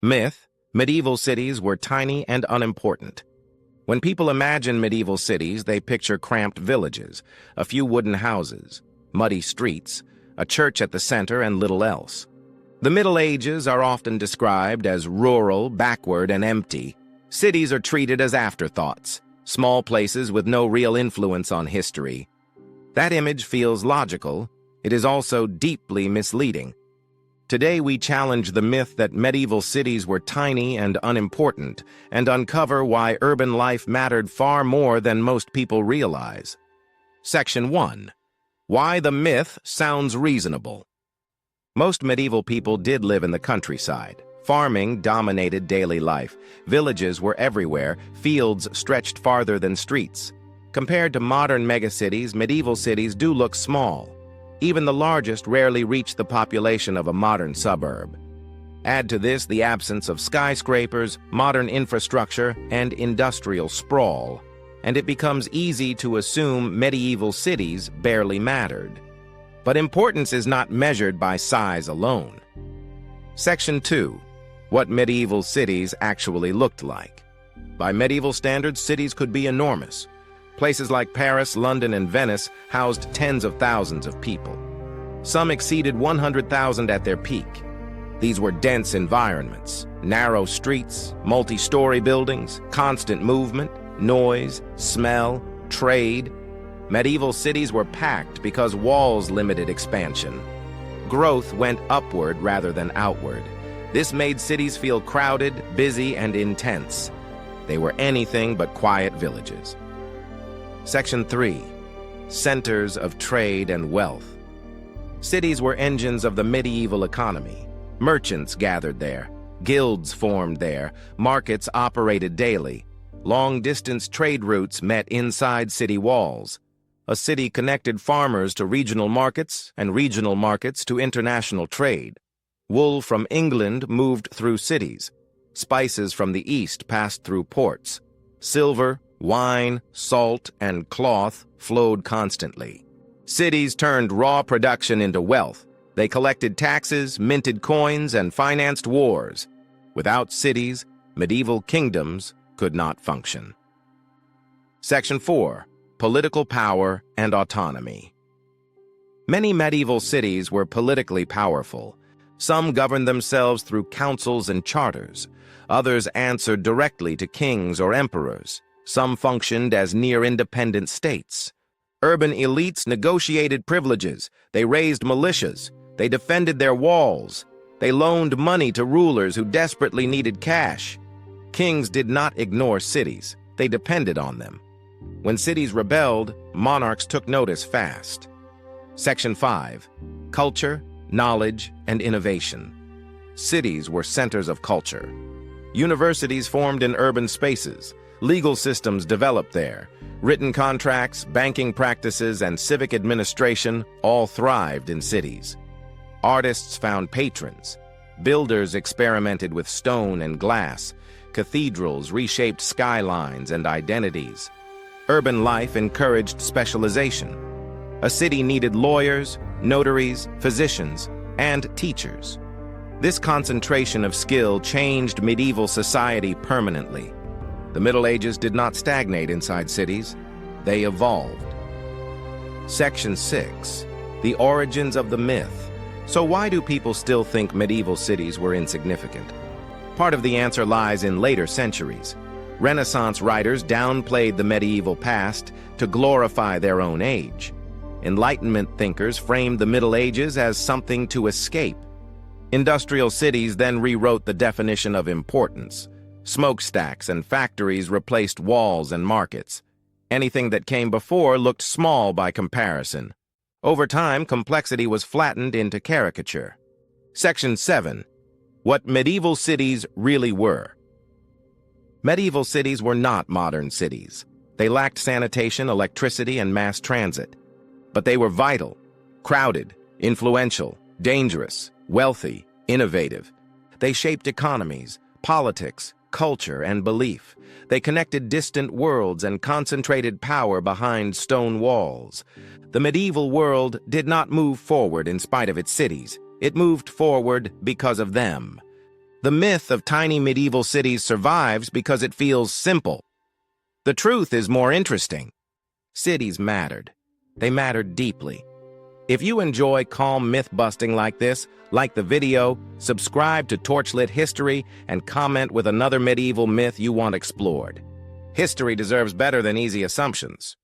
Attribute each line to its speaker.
Speaker 1: Myth: medieval cities were tiny and unimportant. When people imagine medieval cities, they picture cramped villages, a few wooden houses, muddy streets, a church at the center, and little else. The Middle Ages are often described as rural, backward, and empty. Cities are treated as afterthoughts, small places with no real influence on history. That image feels logical. It is also deeply misleading. Today we challenge the myth that medieval cities were tiny and unimportant and uncover why urban life mattered far more than most people realize. Section 1. Why the myth sounds reasonable. Most medieval people did live in the countryside. Farming dominated daily life. Villages were everywhere. Fields stretched farther than streets. Compared to modern megacities, medieval cities do look small. Even the largest rarely reach the population of a modern suburb. Add to this the absence of skyscrapers, modern infrastructure, and industrial sprawl, and it becomes easy to assume medieval cities barely mattered. But importance is not measured by size alone. Section 2. What medieval cities actually looked like. By medieval standards, cities could be enormous. Places like Paris, London, and Venice housed tens of thousands of people. Some exceeded 100,000 at their peak. These were dense environments, narrow streets, multi-story buildings, constant movement, noise, smell, trade. Medieval cities were packed because walls limited expansion. Growth went upward rather than outward. This made cities feel crowded, busy, and intense. They were anything but quiet villages. Section 3. Centers of trade and wealth. Cities were engines of the medieval economy. Merchants gathered there. Guilds formed there. Markets operated daily. Long-distance trade routes met inside city walls. A city connected farmers to regional markets and regional markets to international trade. Wool from England moved through cities. Spices from the east passed through ports. Silver, wine, salt, and cloth flowed constantly. Cities turned raw production into wealth. They collected taxes, minted coins, and financed wars. Without cities, medieval kingdoms could not function. Section 4. Political power and autonomy. Many medieval cities were politically powerful. Some governed themselves through councils and charters. Others answered directly to kings or emperors. Some functioned as near-independent states. Urban elites negotiated privileges. They raised militias. They defended their walls. They loaned money to rulers who desperately needed cash. Kings did not ignore cities. They depended on them. When cities rebelled, monarchs took notice fast. Section 5. Culture, knowledge, and innovation. Cities were centers of culture. Universities formed in urban spaces. Legal systems developed there. Written contracts, banking practices, and civic administration all thrived in cities. Artists found patrons. Builders experimented with stone and glass. Cathedrals reshaped skylines and identities. Urban life encouraged specialization. A city needed lawyers, notaries, physicians, and teachers. This concentration of skill changed medieval society permanently. The Middle Ages did not stagnate inside cities. They evolved. Section 6. The origins of the myth. So why do people still think medieval cities were insignificant? Part of the answer lies in later centuries. Renaissance writers downplayed the medieval past to glorify their own age. Enlightenment thinkers framed the Middle Ages as something to escape. Industrial cities then rewrote the definition of importance. Smokestacks and factories replaced walls and markets. Anything that came before looked small by comparison. Over time, complexity was flattened into caricature. Section 7. What medieval cities really were. Medieval cities were not modern cities. They lacked sanitation, electricity, and mass transit. But they were vital, crowded, influential, dangerous, wealthy, innovative. They shaped economies, politics, culture, and belief. They connected distant worlds and concentrated power behind stone walls. The medieval world did not move forward in spite of its cities. It moved forward because of them. The myth of tiny medieval cities survives because it feels simple. The truth is more interesting. Cities mattered. They mattered deeply. If you enjoy calm myth-busting like this, like the video, subscribe to TorchLit History, and comment with another medieval myth you want explored. History deserves better than easy assumptions.